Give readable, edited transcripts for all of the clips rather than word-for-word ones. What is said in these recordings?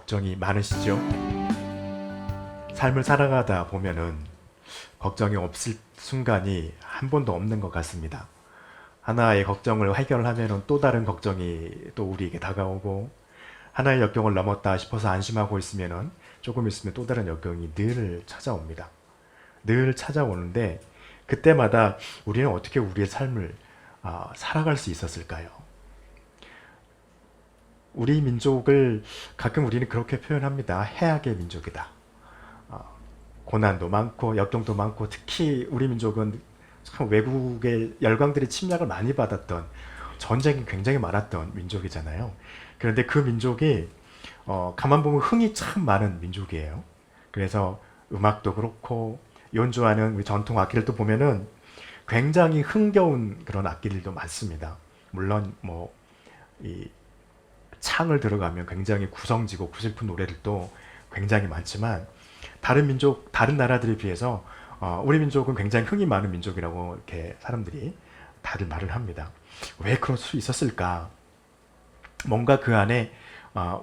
걱정이 많으시죠? 삶을 살아가다 보면은 걱정이 없을 순간이 한 번도 없는 것 같습니다. 하나의 걱정을 해결하면은 또 다른 걱정이 또 우리에게 다가오고, 하나의 역경을 넘었다 싶어서 안심하고 있으면은 조금 있으면 또 다른 역경이 늘 찾아옵니다. 늘 찾아오는데, 그때마다 우리는 어떻게 우리의 삶을 살아갈 수 있었을까요? 우리 민족을 가끔 우리는 그렇게 표현합니다. 해악의 민족이다. 고난도 많고 역경도 많고, 특히 우리 민족은 참 외국의 열강들의 침략을 많이 받았던, 전쟁이 굉장히 많았던 민족이잖아요. 그런데 그 민족이 가만 보면 흥이 참 많은 민족이에요. 그래서 음악도 그렇고 연주하는 우리 전통 악기들도 보면은 굉장히 흥겨운 그런 악기들도 많습니다. 물론 이 창을 들어가면 굉장히 구성지고 구슬픈 노래들도 굉장히 많지만, 다른 민족, 다른 나라들에 비해서 우리 민족은 굉장히 흥이 많은 민족이라고 이렇게 사람들이 다들 말을 합니다. 왜 그럴 수 있었을까? 뭔가 그 안에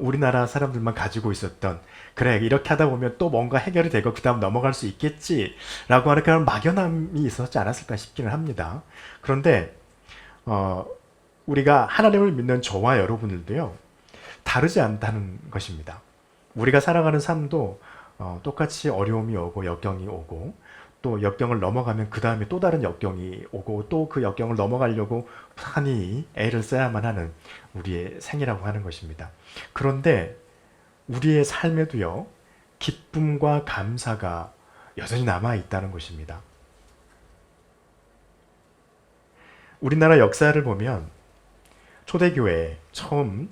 우리나라 사람들만 가지고 있었던, 그래 이렇게 하다 보면 또 뭔가 해결이 되고 그 다음 넘어갈 수 있겠지라고 하는 그런 막연함이 있었지 않았을까 싶기는 합니다. 그런데 우리가 하나님을 믿는 저와 여러분들도요, 다르지 않다는 것입니다. 우리가 살아가는 삶도 똑같이 어려움이 오고 역경이 오고, 또 역경을 넘어가면 그 다음에 또 다른 역경이 오고, 또 그 역경을 넘어가려고 부단히 애를 써야만 하는 우리의 생이라고 하는 것입니다. 그런데 우리의 삶에도요, 기쁨과 감사가 여전히 남아 있다는 것입니다. 우리나라 역사를 보면 초대교회 처음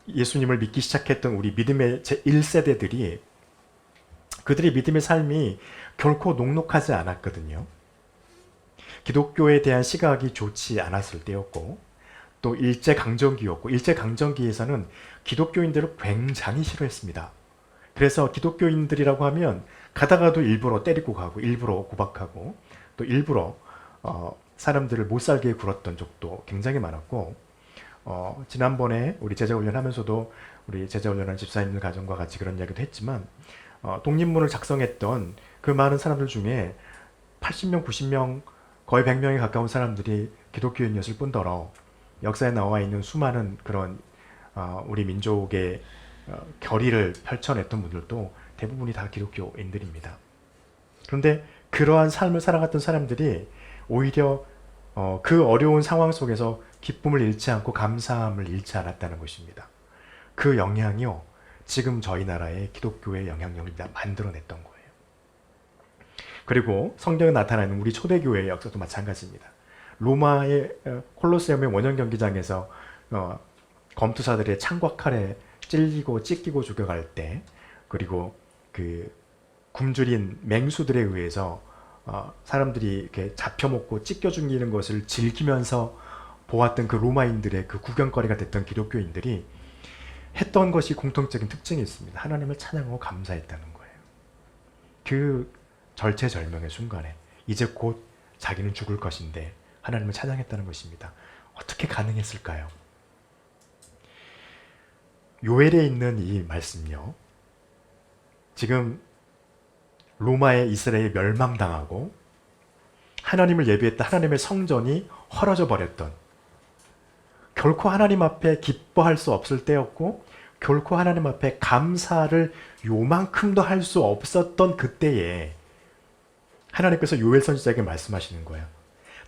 예수님을 믿기 시작했던 우리 믿음의 제1세대들이, 그들의 믿음의 삶이 결코 녹록하지 않았거든요. 기독교에 대한 시각이 좋지 않았을 때였고, 또 일제강점기였고, 일제강점기에서는 기독교인들을 굉장히 싫어했습니다. 그래서 기독교인들이라고 하면 가다가도 일부러 때리고 가고, 일부러 구박하고, 또 일부러 사람들을 못 살게 굴었던 적도 굉장히 많았고, 지난번에 우리 제자훈련 하면서도 우리 제자훈련한 집사님들 가정과 같이 그런 이야기도 했지만, 독립문을 작성했던 그 많은 사람들 중에 80명, 90명, 거의 100명에 가까운 사람들이 기독교인이었을 뿐더러, 역사에 나와 있는 수많은 그런 우리 민족의 결의를 펼쳐냈던 분들도 대부분이 다 기독교인들입니다. 그런데 그러한 삶을 살아갔던 사람들이 오히려 그 어려운 상황 속에서 기쁨을 잃지 않고 감사함을 잃지 않았다는 것입니다. 그 영향이요, 지금 저희 나라의 기독교의 영향력을 만들어냈던 거예요. 그리고 성경에 나타나는 우리 초대교회의 역사도 마찬가지입니다. 로마의 콜로세움의 원형 경기장에서 검투사들의 창과 칼에 찔리고 찢기고 죽여갈 때, 그리고 그 굶주린 맹수들에 의해서 사람들이 이렇게 잡혀먹고 찢겨 죽이는 것을 즐기면서 보았던 그 로마인들의 그 구경거리가 됐던 기독교인들이 했던 것이 공통적인 특징이 있습니다. 하나님을 찬양하고 감사했다는 거예요. 그 절체절명의 순간에 이제 곧 자기는 죽을 것인데 하나님을 찬양했다는 것입니다. 어떻게 가능했을까요? 요엘에 있는 이 말씀요, 지금 로마의 이스라엘이 멸망당하고 하나님을 예비했던 하나님의 성전이 헐어져 버렸던, 결코 하나님 앞에 기뻐할 수 없을 때였고, 결코 하나님 앞에 감사를 요만큼도 할 수 없었던 그때에 하나님께서 요엘 선지자에게 말씀하시는 거예요.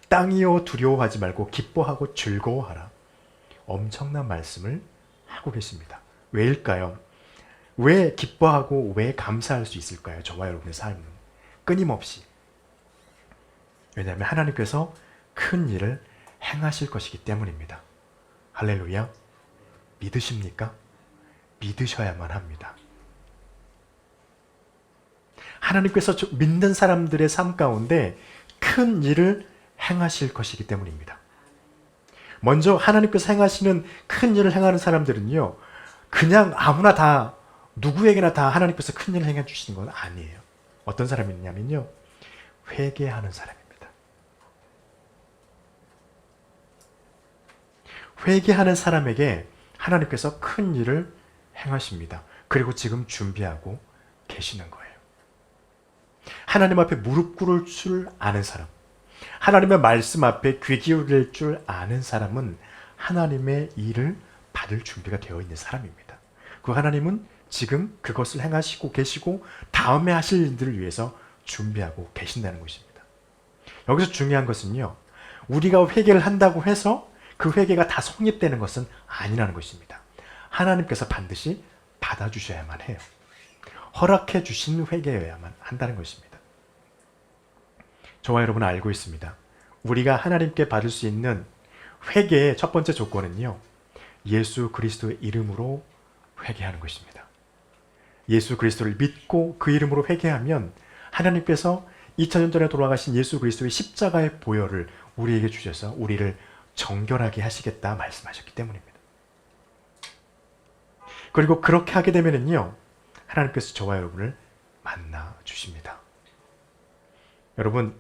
땅이여 두려워하지 말고 기뻐하고 즐거워하라. 엄청난 말씀을 하고 계십니다. 왜일까요? 왜 기뻐하고 왜 감사할 수 있을까요? 저와 여러분의 삶은 끊임없이. 왜냐하면 하나님께서 큰 일을 행하실 것이기 때문입니다. 할렐루야. 믿으십니까? 믿으셔야만 합니다. 하나님께서 믿는 사람들의 삶 가운데 큰 일을 행하실 것이기 때문입니다. 먼저 하나님께서 행하시는 큰 일을 행하는 사람들은요, 그냥 아무나 다, 누구에게나 다 하나님께서 큰 일을 행해 주시는 건 아니에요. 어떤 사람이냐면요, 회개하는 사람입니다. 회개하는 사람에게 하나님께서 큰 일을 행하십니다. 그리고 지금 준비하고 계시는 거예요. 하나님 앞에 무릎 꿇을 줄 아는 사람, 하나님의 말씀 앞에 귀 기울일 줄 아는 사람은 하나님의 일을 받을 준비가 되어 있는 사람입니다. 그 하나님은 지금 그것을 행하시고 계시고 다음에 하실 일들을 위해서 준비하고 계신다는 것입니다. 여기서 중요한 것은요, 우리가 회개를 한다고 해서 그 회개가 다 성립되는 것은 아니라는 것입니다. 하나님께서 반드시 받아주셔야만 해요. 허락해 주신 회개여야만 한다는 것입니다. 저와 여러분은 알고 있습니다. 우리가 하나님께 받을 수 있는 회개의 첫 번째 조건은요, 예수 그리스도의 이름으로 회개하는 것입니다. 예수 그리스도를 믿고 그 이름으로 회개하면 하나님께서 2000년 전에 돌아가신 예수 그리스도의 십자가의 보혈을 우리에게 주셔서 우리를 정결하게 하시겠다 말씀하셨기 때문입니다. 그리고 그렇게 하게 되면은요, 하나님께서 저와 여러분을 만나 주십니다. 여러분,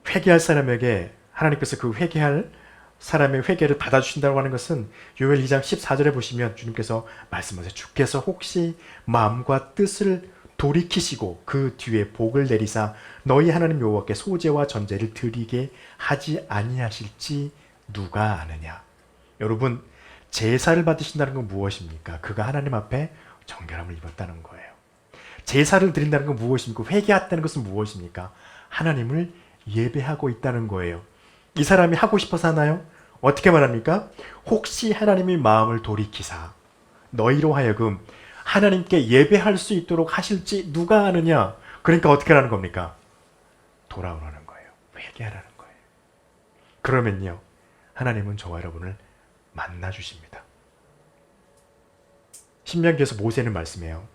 회개할 사람에게 하나님께서 그 회개할 사람의 회개를 받아주신다고 하는 것은 요엘 2장 14절에 보시면 주님께서 말씀하세요. 주께서 혹시 마음과 뜻을 돌이키시고 그 뒤에 복을 내리사 너희 하나님 여호와께 소제와 전제를 드리게 하지 아니하실지 누가 아느냐. 여러분, 제사를 받으신다는 건 무엇입니까? 그가 하나님 앞에 정결함을 입었다는 거예요. 제사를 드린다는 건 무엇입니까? 회개했다는 것은 무엇입니까? 하나님을 예배하고 있다는 거예요. 이 사람이 하고 싶어서 하나요? 어떻게 말합니까? 혹시 하나님이 마음을 돌이키사 너희로 하여금 하나님께 예배할 수 있도록 하실지 누가 아느냐. 그러니까 어떻게 하라는 겁니까? 돌아오라는 거예요. 회개하라는 거예요. 그러면요, 하나님은 저와 여러분을 만나 주십니다. 신명기에서 모세는 말씀해요.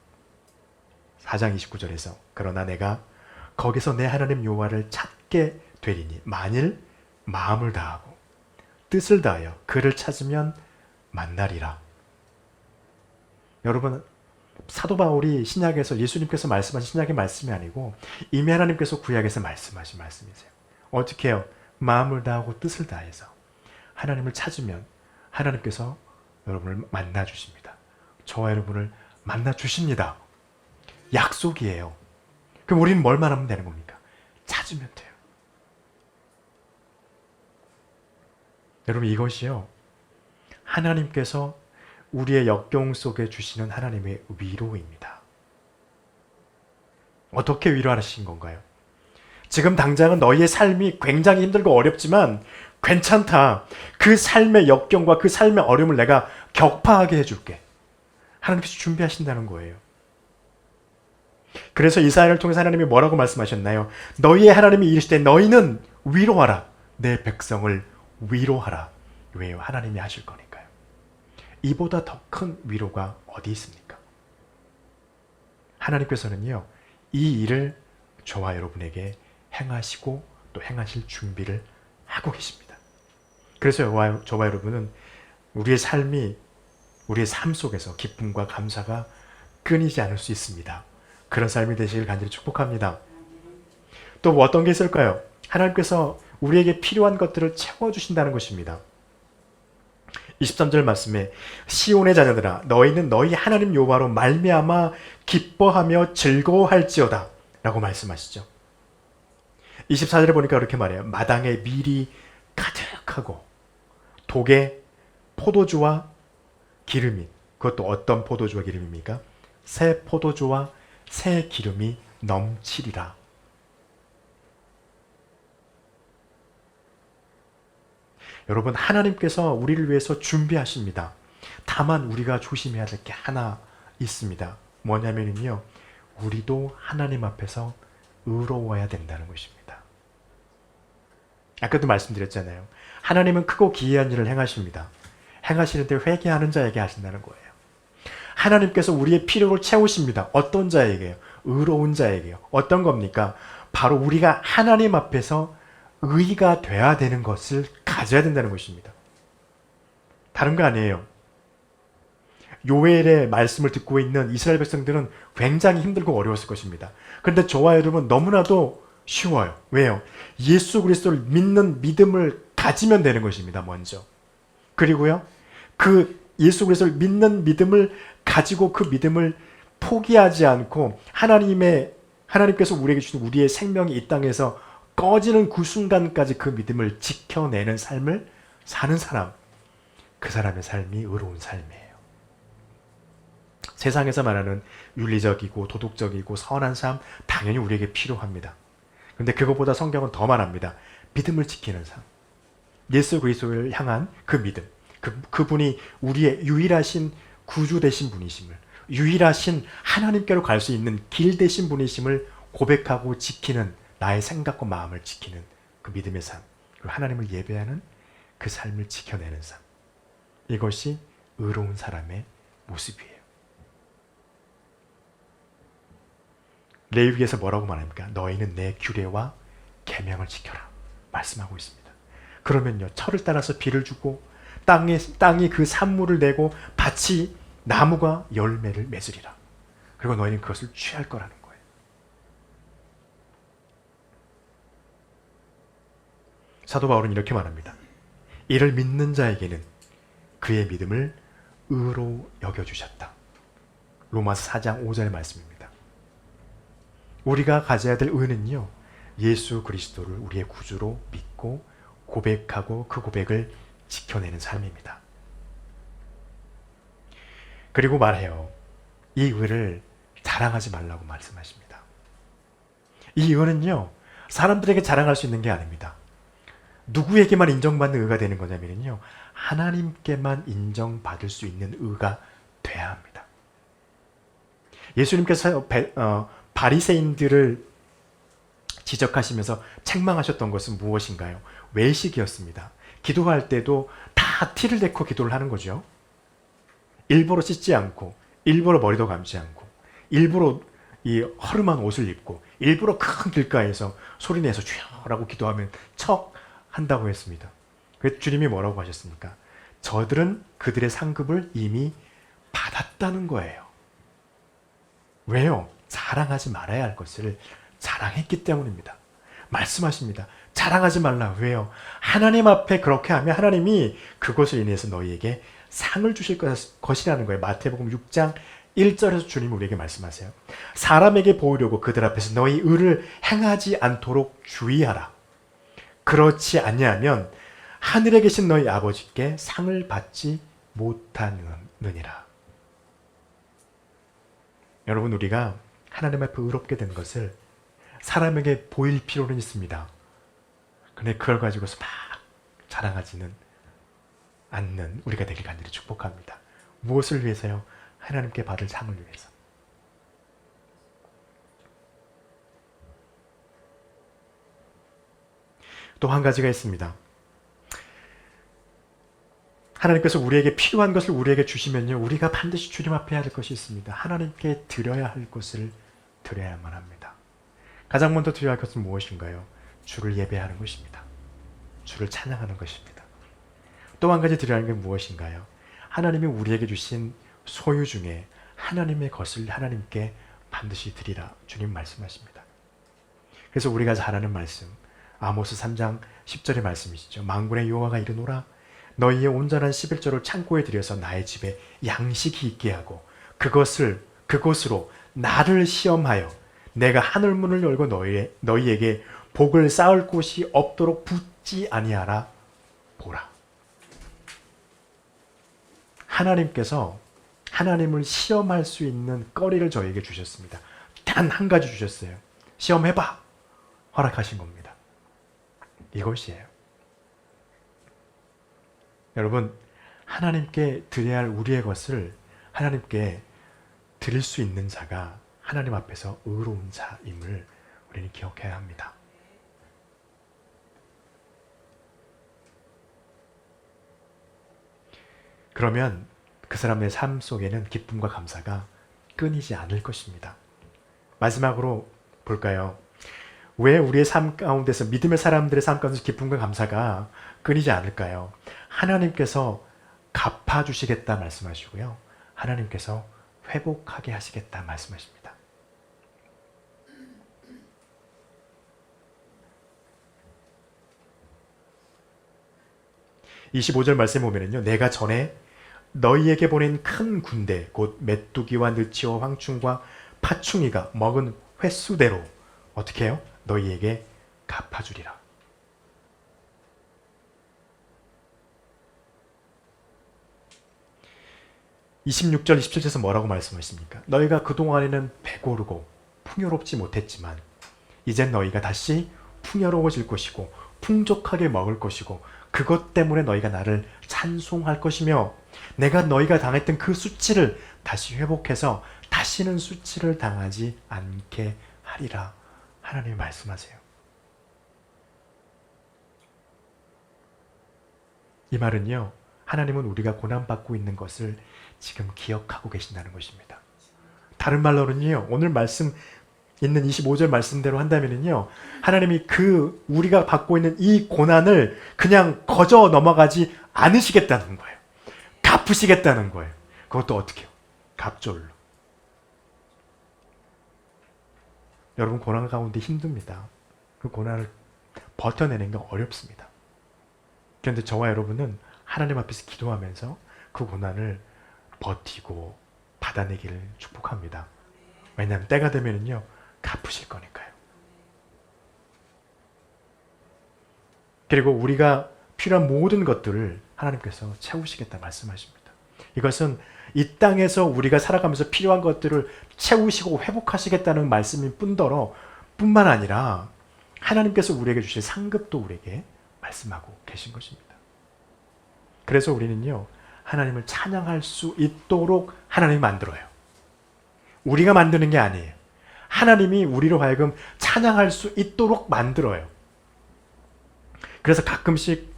4장 29절에서 그러나 내가 거기서 내 하나님 여호와를 찾게 되리니 만일 마음을 다하고 뜻을 다하여 그를 찾으면 만나리라. 여러분, 사도 바울이 신약에서 예수님께서 말씀하신 신약의 말씀이 아니고 이미 하나님께서 구약에서 말씀하신 말씀이세요. 어떻게 해요? 마음을 다하고 뜻을 다해서 하나님을 찾으면 하나님께서 여러분을 만나 주십니다. 저와 여러분을 만나 주십니다. 약속이에요. 그럼 우리는 뭘만 하면 되는 겁니까? 찾으면 돼요. 여러분, 이것이요, 하나님께서 우리의 역경 속에 주시는 하나님의 위로입니다. 어떻게 위로하신 건가요? 지금 당장은 너희의 삶이 굉장히 힘들고 어렵지만 괜찮다. 그 삶의 역경과 그 삶의 어려움을 내가 격파하게 해줄게. 하나님께서 준비하신다는 거예요. 그래서 이사야를 통해서 하나님이 뭐라고 말씀하셨나요? 너희의 하나님이 이르시되 너희는 위로하라. 내 백성을 위로하라. 왜요? 하나님이 하실 거니까요. 이보다 더 큰 위로가 어디 있습니까? 하나님께서는요, 이 일을 저와 여러분에게 행하시고 또 행하실 준비를 하고 계십니다. 그래서 저와 여러분은 우리의 삶 속에서 기쁨과 감사가 끊이지 않을 수 있습니다. 그런 삶이 되시길 간절히 축복합니다. 또 어떤 게 있을까요? 하나님께서 우리에게 필요한 것들을 채워주신다는 것입니다. 23절 말씀에 시온의 자녀들아 너희는 너희 하나님 여호와로 말미암아 기뻐하며 즐거워할지어다 라고 말씀하시죠. 24절에 보니까 그렇게 말해요. 마당에 밀이 가득하고 독에 포도주와 기름이, 그것도 어떤 포도주와 기름입니까? 새 포도주와 새 기름이 넘치리라. 여러분, 하나님께서 우리를 위해서 준비하십니다. 다만 우리가 조심해야 될 게 하나 있습니다. 뭐냐면요, 우리도 하나님 앞에서 의로워야 된다는 것입니다. 아까도 말씀드렸잖아요. 하나님은 크고 기이한 일을 행하십니다. 행하시는데 회개하는 자에게 하신다는 거예요. 하나님께서 우리의 필요를 채우십니다. 어떤 자에게요? 의로운 자에게요. 어떤 겁니까? 바로 우리가 하나님 앞에서 의가 돼야 되는 것을 가져야 된다는 것입니다. 다른 거 아니에요. 요엘의 말씀을 듣고 있는 이스라엘 백성들은 굉장히 힘들고 어려웠을 것입니다. 그런데 저와 여러분 너무나도 쉬워요. 왜요? 예수 그리스도를 믿는 믿음을 가지면 되는 것입니다. 먼저. 그리고요, 그 예수 그리스도를 믿는 믿음을 가지고 그 믿음을 포기하지 않고 하나님께서 우리에게 주신 우리의 생명이 이 땅에서 꺼지는 그 순간까지 그 믿음을 지켜내는 삶을 사는 사람, 그 사람의 삶이 의로운 삶이에요. 세상에서 말하는 윤리적이고 도덕적이고 선한 삶 당연히 우리에게 필요합니다. 그런데 그것보다 성경은 더 말합니다. 믿음을 지키는 삶. 예수 그리스도를 향한 그 믿음. 그분이 우리의 유일하신 구주 되신 분이심을, 유일하신 하나님께로 갈 수 있는 길 되신 분이심을 고백하고 지키는, 나의 생각과 마음을 지키는 그 믿음의 삶, 그리고 하나님을 예배하는 그 삶을 지켜내는 삶. 이것이 의로운 사람의 모습이에요. 레위기에서 뭐라고 말합니까? 너희는 내 규례와 계명을 지켜라 말씀하고 있습니다. 그러면요, 철을 따라서 비를 주고 땅이 그 산물을 내고 밭이 나무가 열매를 맺으리라. 그리고 너희는 그것을 취할 거라는 거예요. 사도 바울은 이렇게 말합니다. 이를 믿는 자에게는 그의 믿음을 의로 여겨주셨다. 로마서 4장 5절의 말씀입니다. 우리가 가져야 될 의는요, 예수 그리스도를 우리의 구주로 믿고 고백하고 그 고백을 지켜내는 삶입니다. 그리고 말해요. 이 의를 자랑하지 말라고 말씀하십니다. 이 의는요, 사람들에게 자랑할 수 있는 게 아닙니다. 누구에게만 인정받는 의가 되는 거냐면요, 하나님께만 인정받을 수 있는 의가 돼야 합니다. 예수님께서 바리새인들을 지적하시면서 책망하셨던 것은 무엇인가요? 외식이었습니다. 기도할 때도 다 티를 내고 기도를 하는 거죠. 일부러 씻지 않고, 일부러 머리도 감지 않고, 일부러 이 허름한 옷을 입고, 일부러 큰 길가에서 소리내서 주여라고 기도하면 척 한다고 했습니다. 그래서 주님이 뭐라고 하셨습니까? 저들은 그들의 상급을 이미 받았다는 거예요. 왜요? 자랑하지 말아야 할 것을 자랑했기 때문입니다. 말씀하십니다. 자랑하지 말라. 왜요? 하나님 앞에 그렇게 하면 하나님이 그것을 인해서 너희에게 상을 주실 것이라는 거예요. 마태복음 6장 1절에서 주님이 우리에게 말씀하세요. 사람에게 보이려고 그들 앞에서 너희 의를 행하지 않도록 주의하라. 그렇지 아니하면 하늘에 계신 너희 아버지께 상을 받지 못하느니라. 여러분, 우리가 하나님 앞에 의롭게 된 것을 사람에게 보일 필요는 있습니다. 근데 그걸 가지고서 막 자랑하지는 않는 우리가 되길 간절히 축복합니다. 무엇을 위해서요? 하나님께 받을 상을 위해서. 또 한 가지가 있습니다. 하나님께서 우리에게 필요한 것을 우리에게 주시면요, 우리가 반드시 주님 앞에 해야 될 것이 있습니다. 하나님께 드려야 할 것을 드려야만 합니다. 가장 먼저 드려야 할 것은 무엇인가요? 주를 예배하는 것입니다. 주를 찬양하는 것입니다. 또 한 가지 드려야 하는 게 무엇인가요? 하나님이 우리에게 주신 소유 중에 하나님의 것을 하나님께 반드시 드리라. 주님 말씀하십니다. 그래서 우리가 잘 아는 말씀, 아모스 3장 10절의 말씀이시죠. 만군의 여호와가 이르노라. 너희의 온전한 11조를 창고에 들여서 나의 집에 양식이 있게 하고 그것으로 나를 시험하여 내가 하늘문을 열고 너희에게 복을 쌓을 곳이 없도록 붙지 아니하라 보라. 하나님께서 하나님을 시험할 수 있는 거리를 저에게 주셨습니다. 단 한 가지 주셨어요. 시험해봐. 허락하신 겁니다. 이것이에요. 여러분, 하나님께 드려야 할 우리의 것을 하나님께 드릴 수 있는 자가 하나님 앞에서 의로운 자임을 우리는 기억해야 합니다. 그러면 그 사람의 삶 속에는 기쁨과 감사가 끊이지 않을 것입니다. 마지막으로 볼까요? 왜 우리의 삶 가운데서, 믿음의 사람들의 삶 가운데서 기쁨과 감사가 끊이지 않을까요? 하나님께서 갚아주시겠다 말씀하시고요. 하나님께서 회복하게 하시겠다 말씀하십니다. (25절) 말씀에 보면요, 내가 전에 너희에게 보낸 큰 군대 곧 메뚜기와 느치와 황충과 파충이가 먹은 횟수대로 어떻게 해요? 너희에게 갚아주리라. 26절 27절에서 뭐라고 말씀하십니까? 너희가 그동안에는 배고르고 풍요롭지 못했지만 이젠 너희가 다시 풍요로워질 것이고 풍족하게 먹을 것이고 그것 때문에 너희가 나를 찬송할 것이며 내가 너희가 당했던 그 수치를 다시 회복해서 다시는 수치를 당하지 않게 하리라. 하나님이 말씀하세요. 이 말은요, 하나님은 우리가 고난받고 있는 것을 지금 기억하고 계신다는 것입니다. 다른 말로는요, 오늘 말씀 있는 25절 말씀대로 한다면요, 하나님이 우리가 받고 있는 이 고난을 그냥 거저 넘어가지 않으시겠다는 거예요. 갚으시겠다는 거예요. 그것도 어떻게 해요? 갑절로. 여러분, 고난 가운데 힘듭니다. 그 고난을 버텨내는 게 어렵습니다. 그런데 저와 여러분은 하나님 앞에서 기도하면서 그 고난을 버티고 받아내기를 축복합니다. 왜냐하면 때가 되면은요, 갚으실 거니까요. 그리고 우리가 필요한 모든 것들을 하나님께서 채우시겠다 말씀하십니다. 이것은 이 땅에서 우리가 살아가면서 필요한 것들을 채우시고 회복하시겠다는 말씀일 뿐만 아니라 하나님께서 우리에게 주실 상급도 우리에게 말씀하고 계신 것입니다. 그래서 우리는요, 하나님을 찬양할 수 있도록 하나님이 만들어요. 우리가 만드는 게 아니에요. 하나님이 우리로 하여금 찬양할 수 있도록 만들어요. 그래서 가끔씩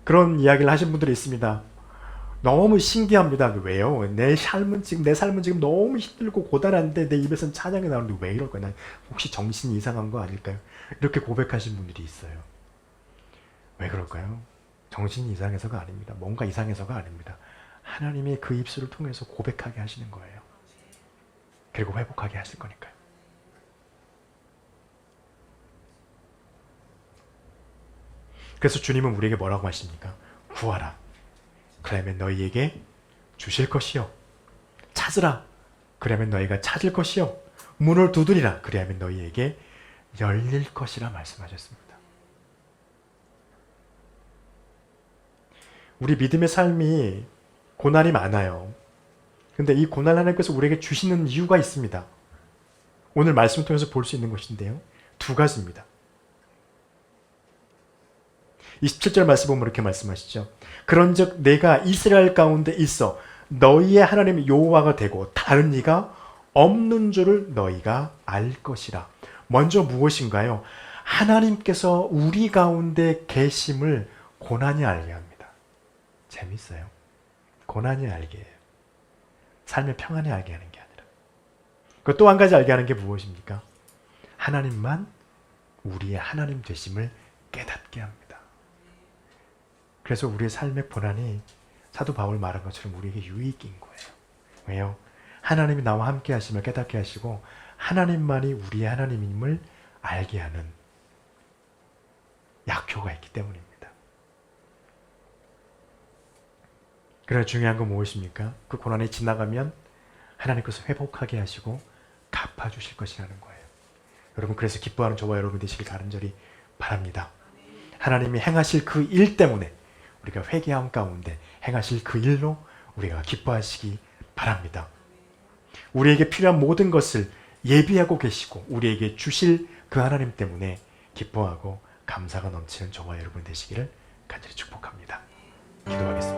그런 이야기를 하신 분들이 있습니다. 너무 신기합니다. 왜요? 내 삶은 지금 너무 힘들고 고단한데 내 입에서는 찬양이 나오는데 왜 이럴까? 난 혹시 정신이 이상한 거 아닐까요? 이렇게 고백하신 분들이 있어요. 왜 그럴까요? 정신이 이상해서가 아닙니다. 뭔가 이상해서가 아닙니다. 하나님이 그 입술을 통해서 고백하게 하시는 거예요. 그리고 회복하게 하실 거니까요. 그래서 주님은 우리에게 뭐라고 하십니까? 구하라. 그러면 너희에게 주실 것이요. 찾으라. 그러면 너희가 찾을 것이요. 문을 두드리라. 그러면 너희에게 열릴 것이라 말씀하셨습니다. 우리 믿음의 삶이 고난이 많아요. 근데 이 고난을 하나님께서 우리에게 주시는 이유가 있습니다. 오늘 말씀을 통해서 볼 수 있는 것인데요. 두 가지입니다. 27절 말씀 보면 이렇게 말씀하시죠. 그런즉 내가 이스라엘 가운데 있어 너희의 하나님 여호와가 되고 다른 이가 없는 줄을 너희가 알 것이라. 먼저 무엇인가요? 하나님께서 우리 가운데 계심을 고난이 알게 합니다. 재밌어요. 고난이 알게 해요. 삶의 평안이 알게 하는 게 아니라. 그 또 한 가지 알게 하는 게 무엇입니까? 하나님만 우리의 하나님 되심을 깨닫게 합니다. 그래서 우리의 삶의 고난이 사도 바울 말한 것처럼 우리에게 유익인 거예요. 왜요? 하나님이 나와 함께 하심을 깨닫게 하시고 하나님만이 우리의 하나님임을 알게 하는 약효가 있기 때문입니다. 그러나 중요한 건 무엇입니까? 그 고난이 지나가면 하나님께서 회복하게 하시고 갚아주실 것이라는 거예요. 여러분, 그래서 기뻐하는 저와 여러분 되시길 간절히 바랍니다. 하나님이 행하실 그 일 때문에 우리가 회개함 가운데 행하실 그 일로 우리가 기뻐하시기 바랍니다. 우리에게 필요한 모든 것을 예비하고 계시고 우리에게 주실 그 하나님 때문에 기뻐하고 감사가 넘치는 저와 여러분 되시기를 간절히 축복합니다. 기도하겠습니다.